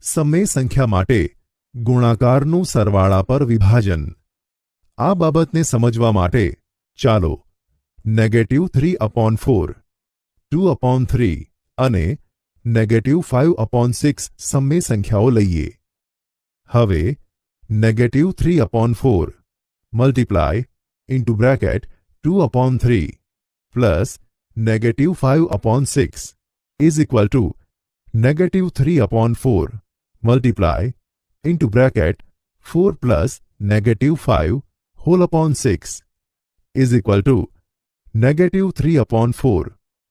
સમય સંખ્યા માટે ગુણાકારનું સરવાળા પર વિભાજન। આ બાબતને સમજવા માટે ચાલો -3/4, 2/3 અને -5/6 સમય સંખ્યાઓ લઈએ। હવે -3/4 multiply into bracket 2/3 plus -5/6 is equal to -3/4 multiply into bracket 4 plus -5 whole upon 6 is equal to -3/4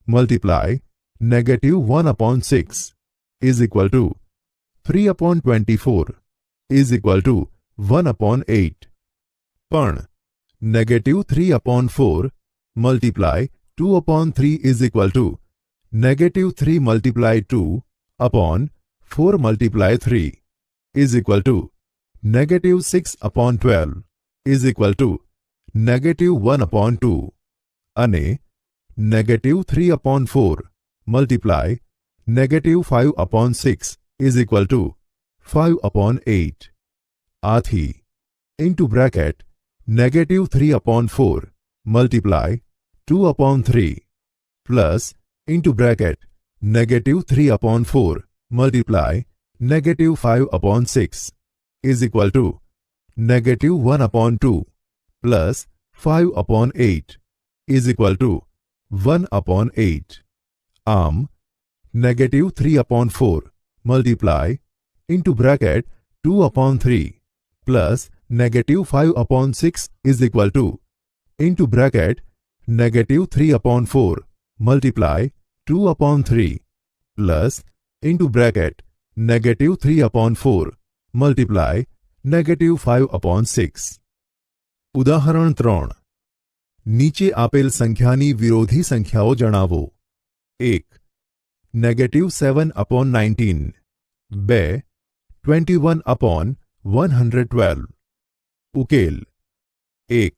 multiply -1/6 is equal to 3/24 is equal to 1/8 પણ -3/4 multiply 2/3 is equal to -3 multiply 2 upon 4 multiply 3 is equal to -6/12 is equal to -1/2 અને -3/4 multiply -5/6 is equal two 5/8। આથી into bracket -3/4 multiply 2/3 plus into bracket -3/4 multiply -5/6 is equal to -1/2 plus 5/8 is equal to 1/8। આમ -3/4 multiply into bracket 2/3 plus -5/6 is equal two into bracket -3/4 multiply 2/3 plus into bracket -3/4 multiply -5/6। ઉદાહરણ 3 નીચે આપેલ સંખ્યાની વિરોધી સંખ્યાઓ જણાવો। 1 -7/19 2 21/112 ઉકેલ 1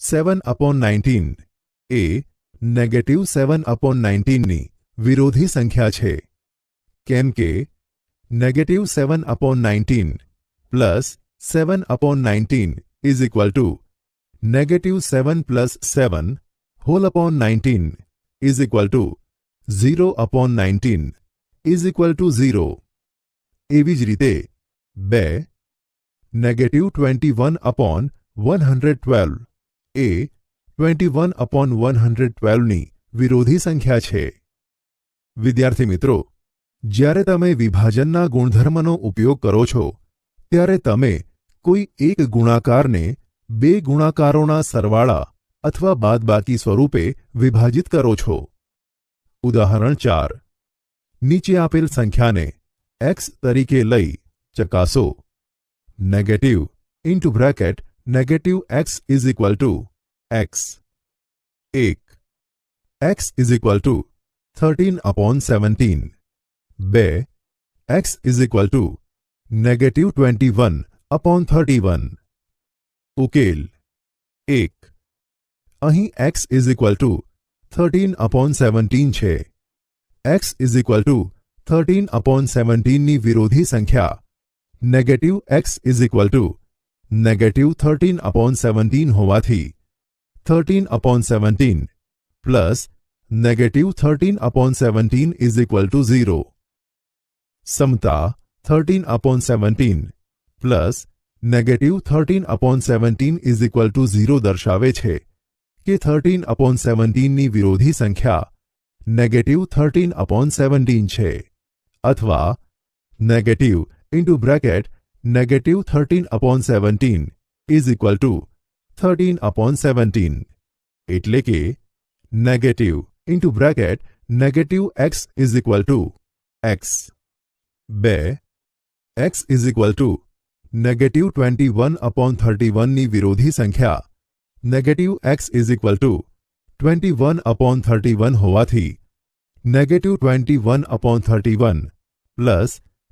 7/19 એ -7/19 ની વિરોધી સંખ્યા છે કેમ કે -7/19 plus 7/19 is equal to -7 plus 7 whole upon 19 is equal to 0/19 is equal to 0। એવી જ રીતે 2 -21/112 એ 21/112 ની વિરોધી સંખ્યા છે। વિદ્યાર્થી મિત્રો, જ્યારે તમે વિભાજનના ગુણધર્મનો ઉપયોગ કરો છો ત્યારે તમે કોઈ એક ગુણાકારને બે ગુણાકારોના સરવાળા અથવા બાદબાકી સ્વરૂપે વિભાજિત કરો છો। ઉદાહરણ 4 નીચે આપેલ સંખ્યાને x તરીકે લઈ ચકાસો। Negative into bracket -x is equal two x 1 x is equal two 13/17 2 x is equal two -21/31 ઉકેલ 1 અહીં x ઇઝ ઇક્વલ ટુ 13/17 છે। x ઇઝ ઇક્વલ ટુ 13/17 ની વિરોધી સંખ્યા negative x is equal two -13/17 હોવાથી 13/17 plus -13/17 is equal to 0। Samta 13/17 plus -13/17 is equal to 0 દર્શાવે છે કે 13/17 ની વિરોધી સંખ્યા -13/17 છે અથવા negative into bracket -13/17 is equal two 13/17 એટલે કે negative into bracket -x is equal two x 2 x is equal two -21/31 ની વિરોધી સંખ્યા -x ઇઝ ઇક્વલ ટુ 21/31 હોવાથી -21/31 plus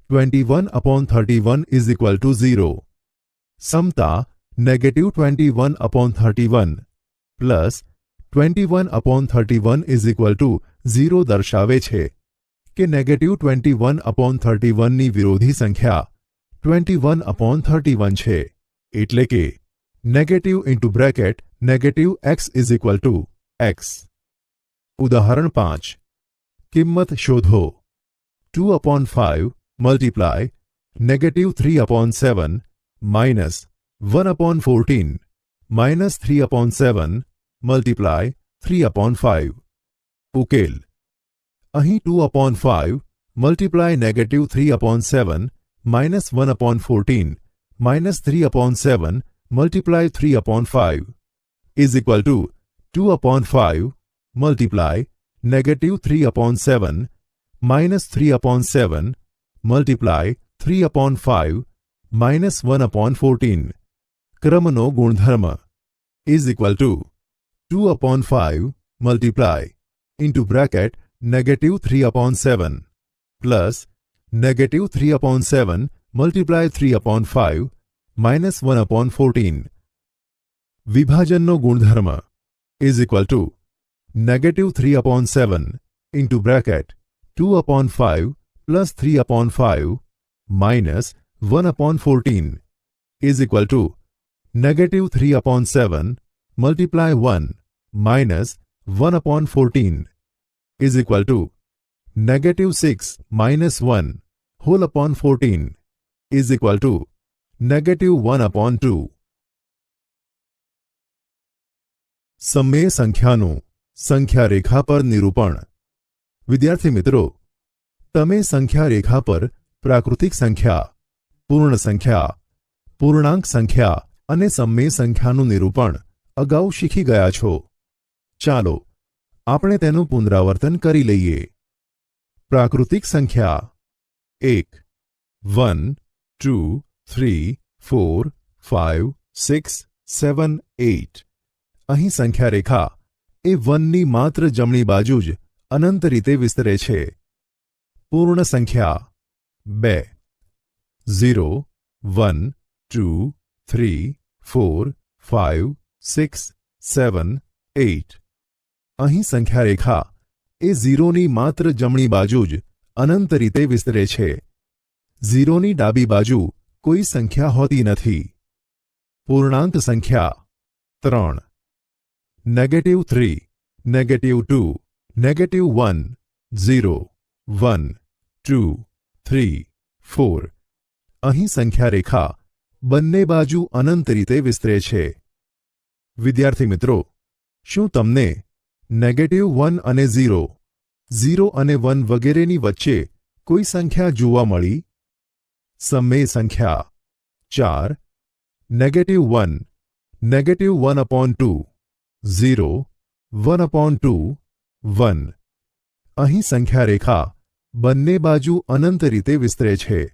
21/31 is equal to 0। Samta -21/31 plus 21/31 is equal to 0 દર્શાવે છે કે -21/31 ની વિરોધી સંખ્યા 21/31 છે, એટલે કે -x = x. ઉદાહરણ 5. કિંમત શોધો. 2/5 મલ્ટીપ્લાય -3/7 -1/14 -3/7 મલ્ટીપ્લાય 3/5. ઉકેલ. અહીં 2/5 મલ્ટીપ્લાય -3/7 -1/14 -3/7 મલ્ટીપ્લાય 3/5 = 2/5 મલ્ટીપ્લાય -3/7 -3/7 મલ્ટીપ્લાય 3/5 -1/14. ક્રમનો ગુણધર્મ = 2/5 મલ્ટીપ્લાય -3/7 પ્લસ -3/7 મલ્ટીપ્લાય 3/5 -1/14. વિભાજનનો ગુણધર્મ = -3/7 2/5 પ્લસ 3/5 -1/14 -3/7 મલ્ટીપ્લાય 1 -1/14 -6 -1/14 -1/2. સમમેય સંખ્યાનું સંખ્યા રેખા પર નિરૂપણ. વિદ્યાર્થી મિત્રો, તમે સંખ્યા રેખા પર પ્રાકૃતિક સંખ્યા, પૂર્ણ સંખ્યા, પૂર્ણાંક સંખ્યા અને સમમેય સંખ્યાનું નિરૂપણ અગાઉ શીખી ગયા છો. ચાલો આપણે તેનું પુનરાવર્તન કરી લઈએ. પ્રાકૃતિક સંખ્યા 1 1 2 3 4 5 6 7 8. અહીં સંખ્યા રેખા એ 1ની માત્ર જમણી બાજુ જ અનંત રીતે વિસ્તરે છે. પૂર્ણ સંખ્યા 2 0 1 2 3 4 5 6 7 8. અહીં સંખ્યા રેખા એ 0ની માત્ર જમણી બાજુ જ અનંત રીતે વિસ્તરે છે. 0ની ડાબી બાજુ કોઈ સંખ્યા હોતી નથી. પૂર્ણાંક સંખ્યા 3 -3 -2 -1 0 1 2 3 4. અહીં સંખ્યા રેખા બંને બાજુ અનંત રીતે વિસ્તરે છે. વિદ્યાર્થી મિત્રો, શું તમને -1 અને 0, 0 અને 1 વગેરેની વચ્ચે કોઈ સંખ્યા જોવા મળી? સમમેય સંખ્યા 4 -1 -1/2 0 1/2 1. અહીં સંખ્યા રેખા બંને બાજુ અનંત રીતે વિસ્તરે છે,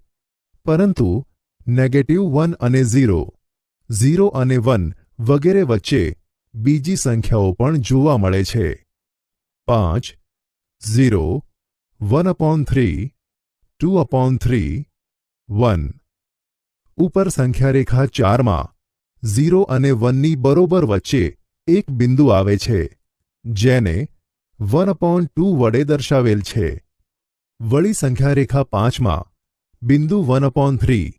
પરંતુ -1 અને 0, 0 અને 1 વગેરે વચ્ચે બીજી સંખ્યાઓ પણ જોવા મળે છે. 5 0 1/3 2/3 1. ઉપર સંખ્યા રેખા 4માં 0 અને 1ની બરોબર વચ્ચે એક બિંદુ આવે છે, જેને 1/2 વડે દર્શાવેલ છે. વળી સંખ્યા રેખા 5માં બિંદુ 1/3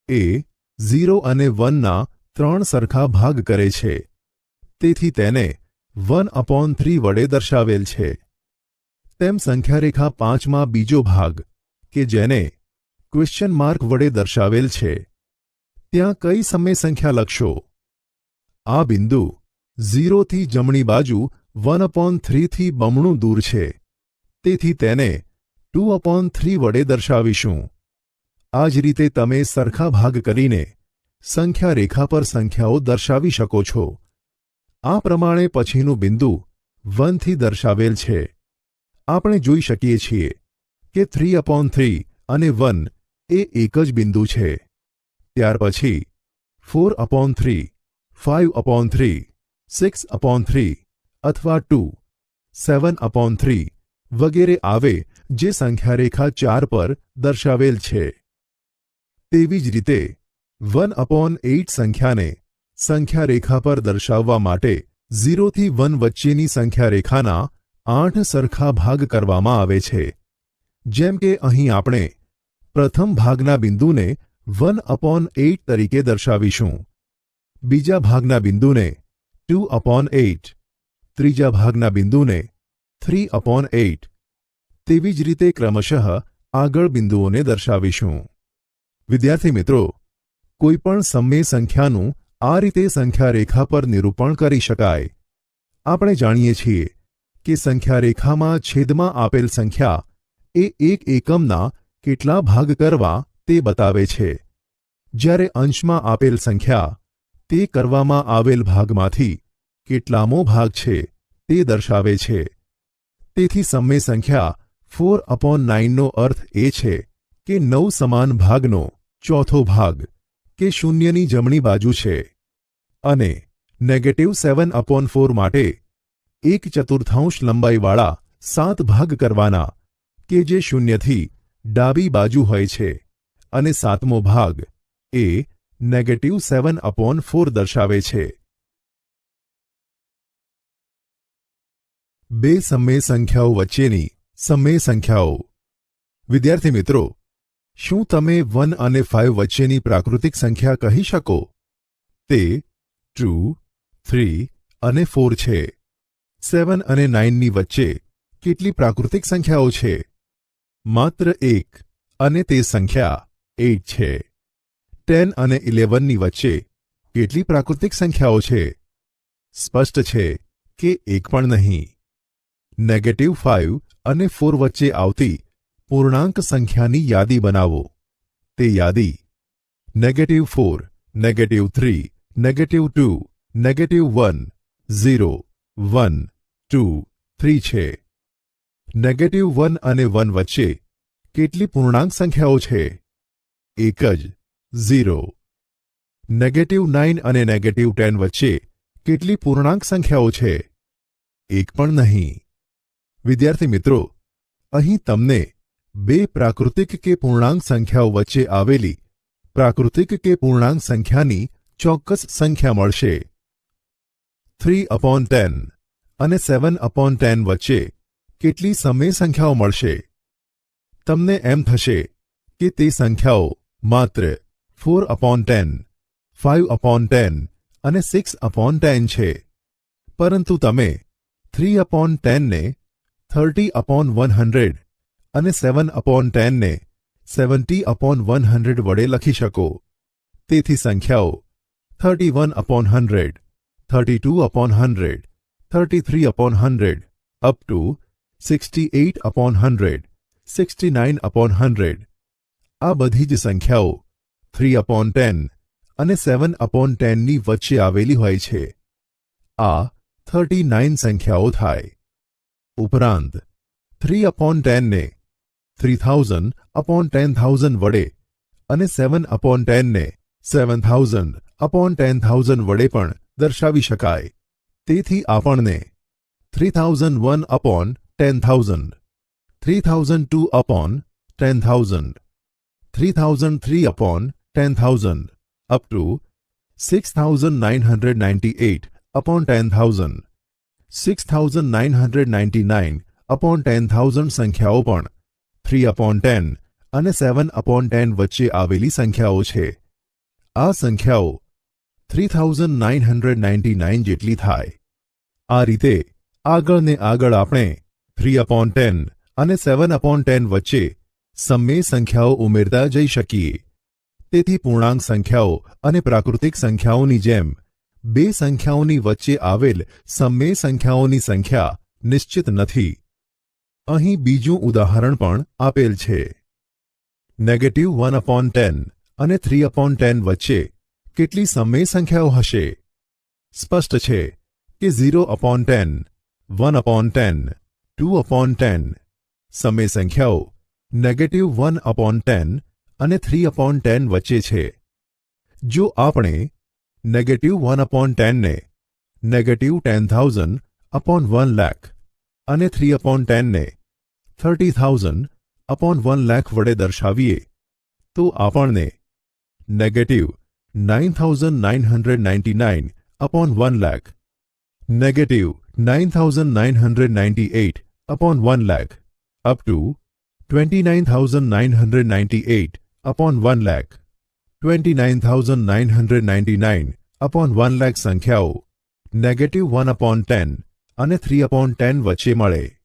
એ 0 અને 1ના 3 સરખા ભાગ કરે છે, તેથી તેને 1/3 વડે દર્શાવેલ છે. તેમ સંખ્યા રેખા 5માં બીજો ભાગ, કે જેને ક્વેશ્ચન માર્ક વડે દર્શાવેલ છે, ત્યાં કઈ સમય સંખ્યા લખશો? આ બિંદુ 0થી જમણી બાજુ 1/3 થી બમણું દૂર છે, તેથી તેને 2/3 વડે દર્શાવીશું. આ જ રીતે તમે સરખા ભાગ કરીને સંખ્યા રેખા પર સંખ્યાઓ દર્શાવી શકો છો. આ પ્રમાણે પછીનું બિંદુ 1 થી દર્શાવેલ છે. આપણે જોઈ શકીએ છીએ કે 3/3 અને 1 એ એક જ બિંદુ છે. ત્યાર પછી 4/3, 5/3, 6/3 અથવા 2, 7/3 વગેરે આવે, જે સંખ્યા રેખા 4 પર દર્શાવેલ છે. તેવી જ રીતે 1/8 સંખ્યાને સંખ્યા રેખા પર દર્શાવવા માટે 0 થી 1 વચ્ચેની સંખ્યા રેખાના 8 સરખા ભાગ કરવામાં આવે છે, જેમ કે અહીં આપણે પ્રથમ ભાગના બિંદુને 1/8 તરીકે દર્શાવીશું, બીજા ભાગના બિંદુને 2/8, ત્રીજા ભાગના બિંદુને 3/8, તેવી જ રીતે ક્રમશઃ આગળ બિંદુઓને દર્શાવીશું. વિદ્યાર્થી મિત્રો, કોઈપણ સમય સંખ્યાનું આ રીતે સંખ્યા રેખા પર નિરૂપણ કરી શકાય. આપણે જાણીએ છીએ કે સંખ્યા રેખામાં છેદમાં આપેલ સંખ્યા એ એક એકમના કેટલા ભાગ કરવા તે બતાવે છે, જ્યારે અંશમાં આપેલ સંખ્યા તે કરવામાં આવેલ ભાગમાંથી કેટલામો ભાગ છે તે દર્શાવે છે. તેથી સમય સંખ્યા 4/9 નો અર્થ એ છે કે 9 સમાન ભાગનો ચોથો ભાગ કે શૂન્યની જમણી બાજુ છે, અને -7/4 માટે 1/4 લંબાઈવાળા 7 ભાગ કરવાના કે જે શૂન્યથી ડાબી બાજુ હોય છે, અને સાતમો ભાગ એ -7/4 દર્શાવે છે. બે સમય સંખ્યાઓ વચ્ચેની સમય સંખ્યાઓ. વિદ્યાર્થી મિત્રો, શું તમે 1 અને 5 વચ્ચેની પ્રાકૃતિક સંખ્યા કહી શકો? તે 2, 3 અને 4 છે. 7 અને 9 ની વચ્ચે કેટલી પ્રાકૃતિક સંખ્યાઓ છે? માત્ર એક, અને તે સંખ્યા 8 છે. 10 અને 11 ની વચ્ચે કેટલી પ્રાકૃતિક સંખ્યાઓ છે? સ્પષ્ટ છે કે એક પણ નહીં. -5 અને 4 વચ્ચે આવતી પૂર્ણાંક સંખ્યાની યાદી બનાવો. તે યાદી -4, -3, -2, -1, 0, 1, 2, 3 છે. -1 અને 1 વચ્ચે કેટલી પૂર્ણાંક સંખ્યાઓ છે? એક જ, 0. -9 અને -10 વચ્ચે કેટલી પૂર્ણાંક સંખ્યાઓ છે? એક પણ નહીં. વિદ્યાર્થી મિત્રો, અહીં તમને બે પ્રાકૃતિક કે પૂર્ણાંક સંખ્યાઓ વચ્ચે આવેલી પ્રાકૃતિક કે પૂર્ણાંક સંખ્યાની ચોક્કસ સંખ્યા મળશે. 3/10 અને 7/10 વચ્ચે કેટલી સમય સંખ્યાઓ મળશે? તમને એમ થશે કે તે સંખ્યાઓ માત્ર 4/10, 5/10 અને 6/10 છે, પરંતુ તમે 3/10 ને 30/100 અને 7/10 ને 70/100 વડે લખી શકો. તેથી સંખ્યાઓ 31/100, 32/100, 33/100 અપ ટુ 68/100, 69/100 આ બધી જ સંખ્યાઓ 3/10 અને 7/10 ની વચ્ચે આવેલી હોય છે. આ 39 સંખ્યાઓ થાય. ઉપરાંત 3/10 ને 3000/10000 વડે અને 7/10 ને 7000/10000 વડે પણ દર્શાવી શકાય. તેથી આપણને 3001/10000, 3002/10000, 3003/10000 અપ ટુ 6998/10000, 6999/10000 સંખ્યાઓ પણ 3/10 અને 7/10 વચ્ચે આવેલી સંખ્યાઓ છે. આ સંખ્યાઓ 3999 જેટલી થાય. આ રીતે આગળ ને આગળ આપણે 3/10 અને 7/10 વચ્ચે સમય સંખ્યાઓ ઉમેરતા જઈ શકીએ. તેથી પૂર્ણાંક સંખ્યાઓ અને પ્રાકૃતિક સંખ્યાઓની જેમ બે સંખ્યાઓની વચ્ચે આવેલ સમય સંખ્યાઓની સંખ્યા નિશ્ચિત નથી. અહીં બીજું ઉદાહરણ પણ આપેલ છે. -1/10 અને 3/10 વચ્ચે કેટલી સમય સંખ્યાઓ હશે? સ્પષ્ટ છે કે 0/10, 1/10, 2/10 સમય સંખ્યાઓ -1/10 અને 3/10 વચ્ચે છે. જો આપણે -1/10 ને -10,000/1,00,000 અને 3/10 ને 30,000/1,00,000 વડે દર્શાવીએ તો આપણને -9,999/1,00,000, -9,998/1,00,000 up to 29,998 upon 1 lakh, 29,999 upon 1 lakh સંખ્યાઓ -1/10 અને 3/10 વચ્ચે મળે.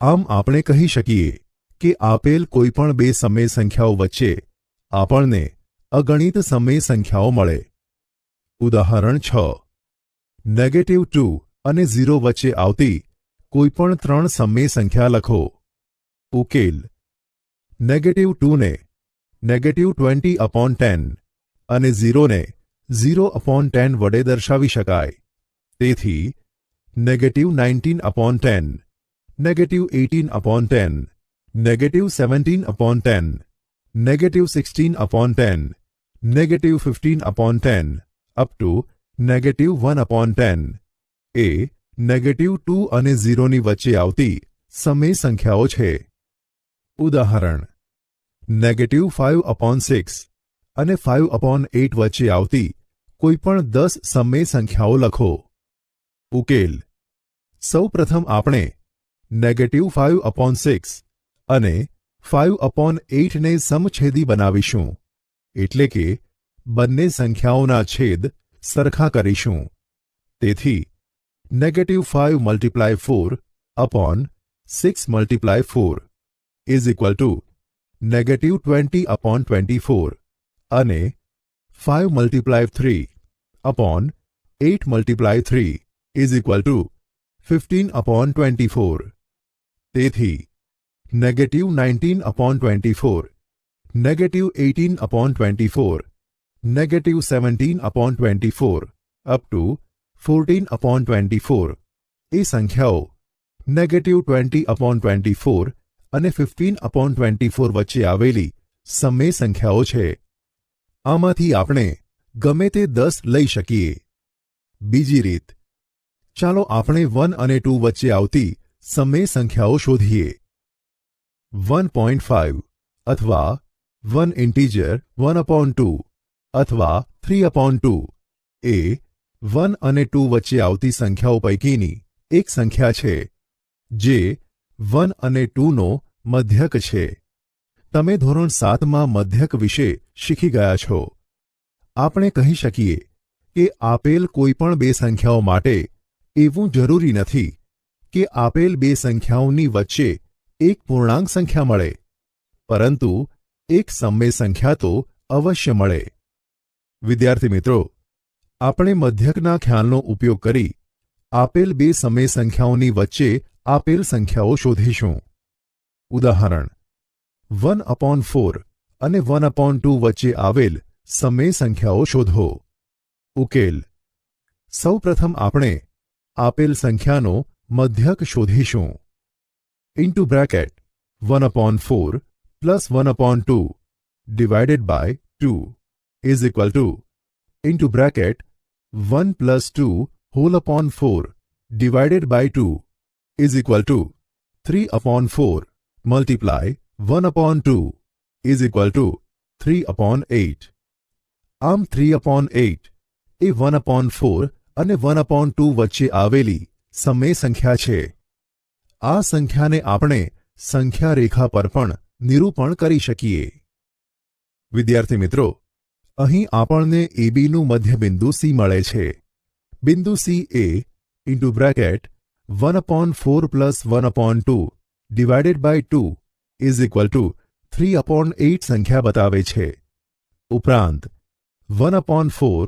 આમ આપણે કહી શકીએ કે આપેલ કોઈપણ બે સમય સંખ્યાઓ વચ્ચે આપણને અગણિત સમય સંખ્યાઓ મળે. ઉદાહરણ 6. -2 અને 0 વચ્ચે આવતી કોઈપણ ત્રણ સમય સંખ્યા લખો. ઉકેલ: -2 ને -20/10 અને 0 ને 0/10 વડે દર્શાવી શકાય. તેથી -19/10, -18/10, -17/10, -16/10, -15/10 અપ ટુ -1/10 એ -2 અને 0 ની વચ્ચે આવતી સમય સંખ્યાઓ છે. ઉદાહરણ: -5/6 અને 5/8 વચ્ચે આવતી કોઈપણ 10 સમય સંખ્યાઓ લખો. ઉકેલ: સૌ પ્રથમ આપણે -5/6 અને 5/8 ને સમછેદી બનાવીશું, એટલે કે બંને સંખ્યાઓના છેદ સરખા કરીશું. તેથી -5 × 4 upon 6 × 4 is equal to -20/24 અને 5 × 3 upon 8 × 3 is equal to 15/24. તેથી -19/24, -18/24, -17/24 up to 14/24 એ સંખ્યાઓ -20/24 અને 15/24 વચ્ચે આવેલી સમય સંખ્યાઓ છે. આમાંથી આપણે ગમે તે 10 લઈ શકીએ. બીજી રીત: ચાલો આપણે 1 અને 2 વચ્ચે આવતી સમય સંખ્યાઓ શોધીએ. 1.5 અથવા 1 ઇન્ટીજર 1/2 અથવા 3/2 એ 1 અને 2 વચ્ચે આવતી સંખ્યાઓ પૈકીની એક સંખ્યા છે, જે 1 અને 2 નો મધ્યક છે. તમે ધોરણ 7માં મધ્યક વિશે શીખી ગયા છો. આપણે કહી શકીએ કે આપેલ કોઈપણ બે સંખ્યાઓ માટે એવું જરૂરી નથી કે આપેલ બે સંખ્યાઓની વચ્ચે એક પૂર્ણાંક સંખ્યા મળે, પરંતુ એક સમય સંખ્યા તો અવશ્ય મળે. વિદ્યાર્થી મિત્રો, આપણે મધ્યકના ખ્યાલનો ઉપયોગ કરી આપેલ બે સમય સંખ્યાઓની વચ્ચે આપેલ સંખ્યાઓ શોધીશું. ઉદાહરણ: 1/4 અને 1/2 વચ્ચે આવેલ સમય સંખ્યાઓ શોધો. ઉકેલ: સૌ પ્રથમ આપણે આપેલ સંખ્યાનો મધ્યક શોધીશું. Into bracket 1/4 plus 1/2 divided by 2 is equal to into bracket 1 plus 2 whole upon 4 divided by 2 is equal to 3/4 multiply 1/2 is equal to 3/8. આમ 3/8 એ 1/4 અને 1/2 વચ્ચે આવેલી સમય સંખ્યા છે. આ સંખ્યાને આપણે સંખ્યા રેખા પર પણ નિરૂપણ કરી શકીએ. વિદ્યાર્થી મિત્રો, અહીં આપણને એબીનું મધ્યબિંદુ સી મળે છે. બિંદુ C A into bracket 1/4 plus 1/2 divided by 2 is equal to 3/8 સંખ્યા બતાવે છે. ઉપરાંત 1/4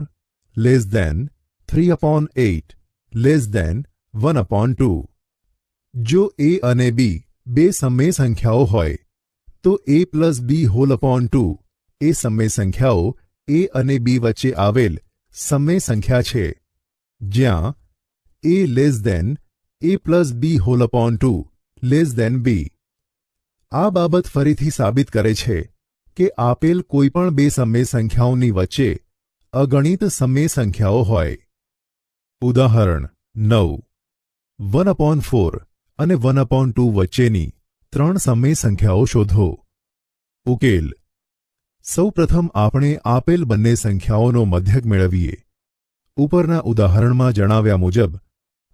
less than 3/8 less than 1/2. જો એ અને બી બે સમય સંખ્યાઓ હોય તો a plus b whole upon 2 એ સમય સંખ્યાઓ a અને b વચ્ચે આવેલ સમય સંખ્યા છે, જ્યાં a less than a plus b whole upon 2 less than b. આ બાબત ફરીથી સાબિત કરે છે કે આપેલ કોઈપણ બે સમય સંખ્યાઓની વચ્ચે અગણિત સમય સંખ્યાઓ હોય. ઉદાહરણ 9. 1/4 અને 1/2 વચ્ચેની ત્રણ સમય સંખ્યાઓ શોધો. ઉકેલ: સૌ પ્રથમ આપણે આપેલ બંને સંખ્યાઓનો મધ્યક મેળવીએ. ઉપરના ઉદાહરણમાં જણાવ્યા મુજબ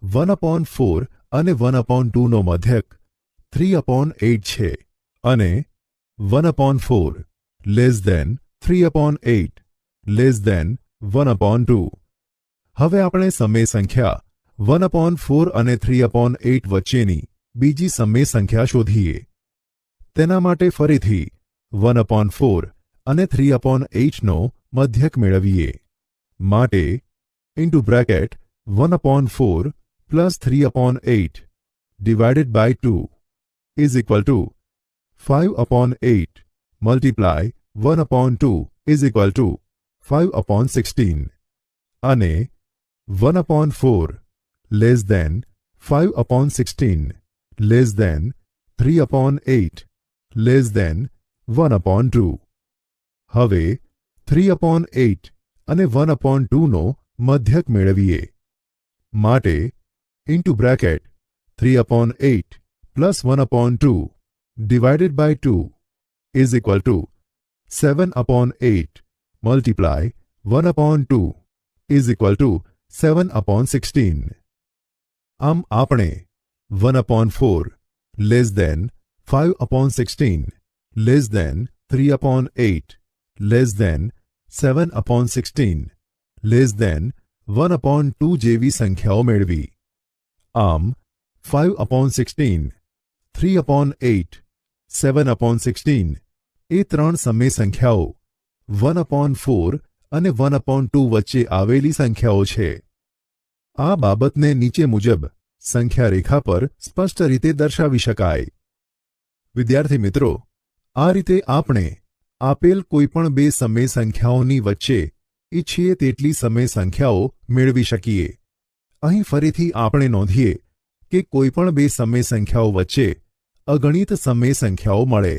1/4 અને 1/2 નો મધ્યક 3/8 છે અને 1/4 3/8 1/2. હવે આપણે સમય સંખ્યા 1/4 અને 3/8 વચ્ચેની બીજી સમય સંખ્યા શોધીએ. તેના માટે ફરીથી 1/4 અને 3/8 નો મધ્યક મેળવીએ. માટે into bracket 1/4 plus 3/8 divided by 2 is equal to 5/8 multiply 1/2 is equal to 5/16 અને 1/4 less than 5/16 less than 3/8 less than 1/2. હવે 3/8 અને 1/2 નો મધ્યક મેળવીએ. માટે into bracket 3/8 plus 1/2 divided by 2 is equal to 7/8 multiply 1/2 is equal to 7/16. આમ આપણે 1/4 less than 5/16 less than 3/8 less than 7/16 less than 1/2 જેવી સંખ્યાઓ મેળવી. આમ 5/16 3/8 7/16 એ ત્રણ સમય સંખ્યાઓ 1/4 અને 1/2 વચ્ચે આવેલી સંખ્યાઓ છે. આ બાબતને નીચે મુજબ સંખ્યા રેખા પર સ્પષ્ટ રીતે દર્શાવી શકાય. વિદ્યાર્થી મિત્રો, આ રીતે આપણે આપેલ કોઈપણ બે સમય સંખ્યાઓની વચ્ચે ઈચ્છીએ તેટલી સમય સંખ્યાઓ મેળવી શકીએ. અહીં ફરીથી આપણે નોંધીએ કે કોઈપણ બે સમય સંખ્યાઓ વચ્ચે અગણિત સમય સંખ્યાઓ મળે.